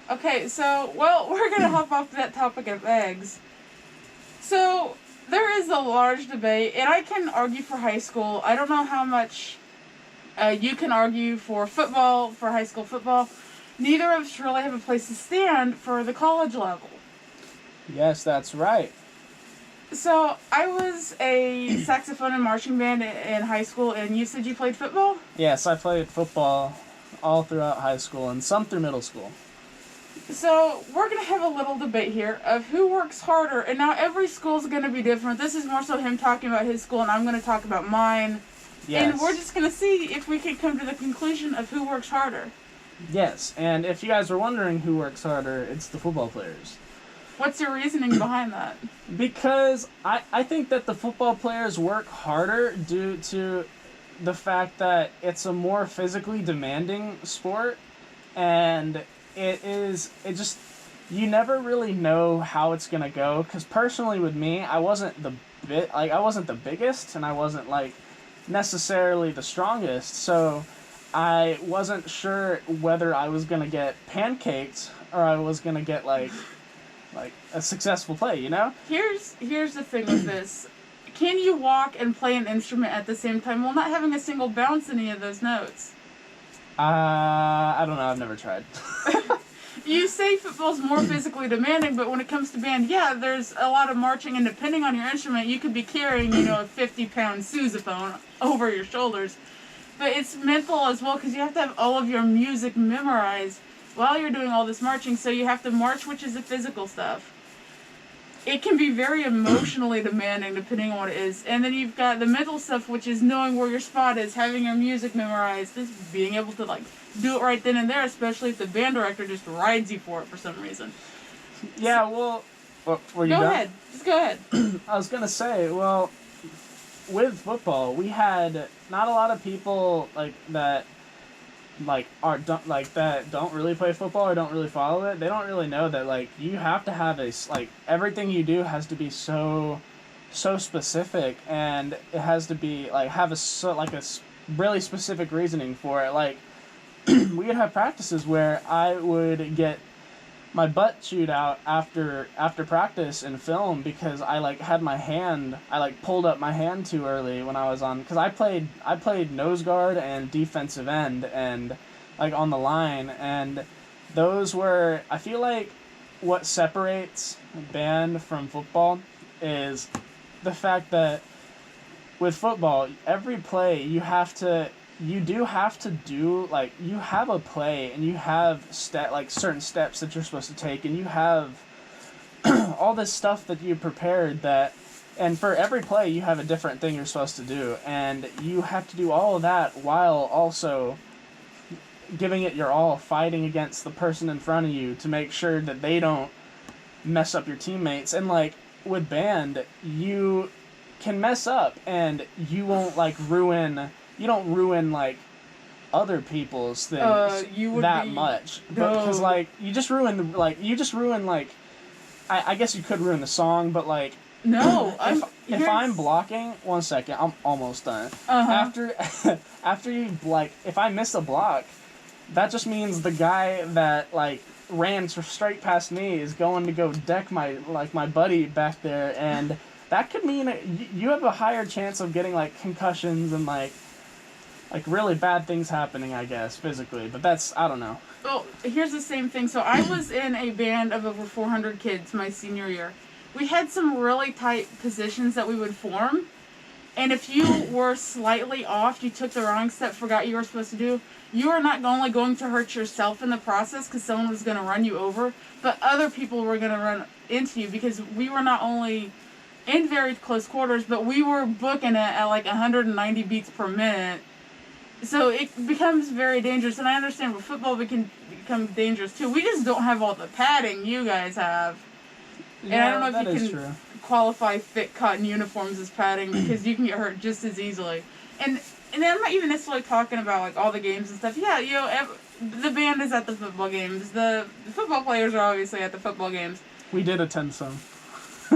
Okay, so, well, we're going to hop off that topic of eggs. So, there is a large debate, and I can argue for high school. I don't know how much you can argue for football, for high school football. Neither of us really have a place to stand for the college level. Yes, that's right. So, I was a saxophone and marching band in high school, and you said you played football? Yes, I played football all throughout high school and some through middle school. So, we're going to have a little debate here of who works harder, and now every school is going to be different. This is more so him talking about his school, and I'm going to talk about mine. Yes. And we're just going to see if we can come to the conclusion of who works harder. Yes, and if you guys were wondering who works harder, it's the football players. What's your reasoning behind that? Because I think that the football players work harder due to the fact that it's a more physically demanding sport, and you never really know how it's gonna go. Because personally with me, I wasn't the biggest, and I wasn't like necessarily the strongest, so I wasn't sure whether I was gonna get pancaked or I was gonna get like a successful play, you know? Here's the thing with this. Can you walk and play an instrument at the same time while not having a single bounce in any of those notes? I don't know. I've never tried. You say football's more physically demanding, but when it comes to band, yeah, there's a lot of marching, and depending on your instrument, you could be carrying, a 50-pound sousaphone over your shoulders. But it's mental as well, because you have to have all of your music memorized while you're doing all this marching, so you have to march, which is the physical stuff. It can be very emotionally demanding, depending on what it is. And then you've got the mental stuff, which is knowing where your spot is, having your music memorized, just being able to, do it right then and there, especially if the band director just rides you for it for some reason. Yeah, well... Were you done? Go ahead. Just go ahead. I was going to say, well, with football, we had not a lot of people, that don't really play football or don't really follow it. They don't really know that you have to have everything you do has to be so specific, and it has to be have a really specific reasoning for it. We would have practices where I would get my butt chewed out after practice in film because I pulled up my hand too early when I was on, because I played nose guard and defensive end and on the line, and those were, I feel like what separates band from football is the fact that with football, every play you have to do, you have a play and you have certain steps that you're supposed to take, and you have all this stuff that you prepared and for every play you have a different thing you're supposed to do, and you have to do all of that while also giving it your all, fighting against the person in front of you to make sure that they don't mess up your teammates. And with band, you can mess up and you won't you don't ruin other people's things much, because you just ruin I guess you could ruin the song, but no. if I'm blocking, 1 second, I'm almost done. After you if I miss a block, that just means the guy that ran straight past me is going to go deck my buddy back there, and that could mean you have a higher chance of getting concussions and really bad things happening, I guess, physically. But that's, I don't know. Well, here's the same thing. So I was in a band of over 400 kids my senior year. We had some really tight positions that we would form, and if you were slightly off, you took the wrong step, forgot you were supposed to do, you are not only going to hurt yourself in the process because someone was going to run you over, but other people were going to run into you, because we were not only in very close quarters, but we were booking it at 190 beats per minute. So it becomes very dangerous, and I understand with football we can become dangerous too. We just don't have all the padding you guys have. Yeah, and I don't know if you can true. qualify thick cotton uniforms as padding, because you can get hurt just as easily. And I'm not even necessarily talking about all the games and stuff. Yeah, the band is at the football games. The football players are obviously at the football games. We did attend some.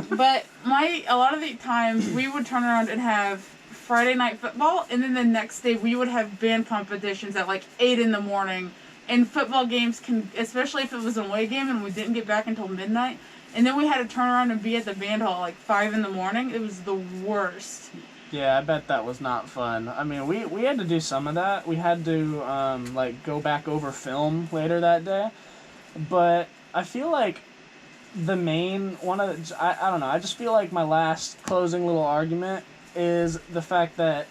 But a lot of the times we would turn around and have Friday night football, and then the next day we would have band competitions at 8 in the morning, And football games can, especially if it was an away game and we didn't get back until midnight, and then we had to turn around and be at the band hall like 5 in the morning. It was the worst. Yeah, I bet that was not fun. I mean, we had to do some of that. We had to like go back over film later that day, but I feel like the main one of the, I don't know. I just feel like my last closing little argument is the fact that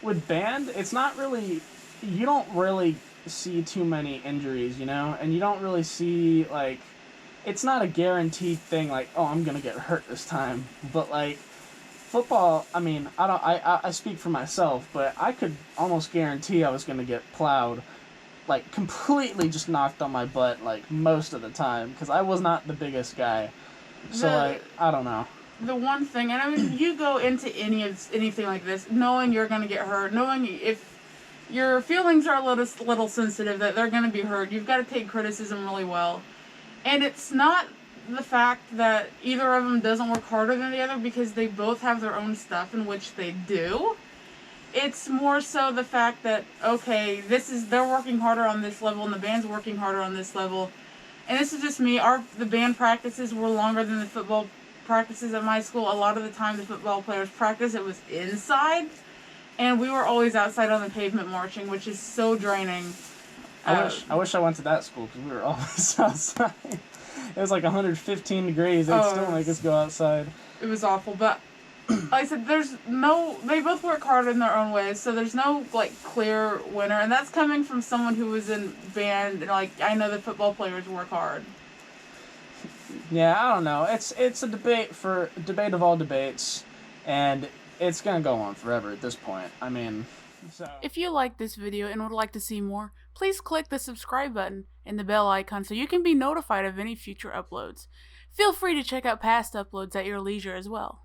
with band, it's not really, you don't really see too many injuries, you know, and you don't really see like, it's not a guaranteed thing like, oh, I'm gonna get hurt this time, but like football, I mean, I speak for myself, but I could almost guarantee I was gonna get plowed, like completely just knocked on my butt like most of the time because I was not the biggest guy, so like I don't know. The one thing, and I mean, you go into anything like this knowing you're gonna get hurt, knowing if your feelings are a little sensitive that they're gonna be hurt. You've got to take criticism really well, and it's not the fact that either of them doesn't work harder than the other because they both have their own stuff in which they do. It's more so the fact that, okay, they're working harder on this level and the band's working harder on this level. And this is just me. The band practices were longer than the football practices at my school. A lot of the time the football players practice, it was inside. And we were always outside on the pavement marching, which is so draining. I wish I went to that school because we were always outside. It was like 115 degrees. They'd still make us go outside. It was awful, but like I said, they both work hard in their own ways, so there's no like clear winner, and that's coming from someone who was in band. Like, I know that football players work hard. Yeah, I don't know. It's a debate of all debates, and it's gonna go on forever at this point. I mean, so. If you like this video and would like to see more, please click the subscribe button and the bell icon so you can be notified of any future uploads. Feel free to check out past uploads at your leisure as well.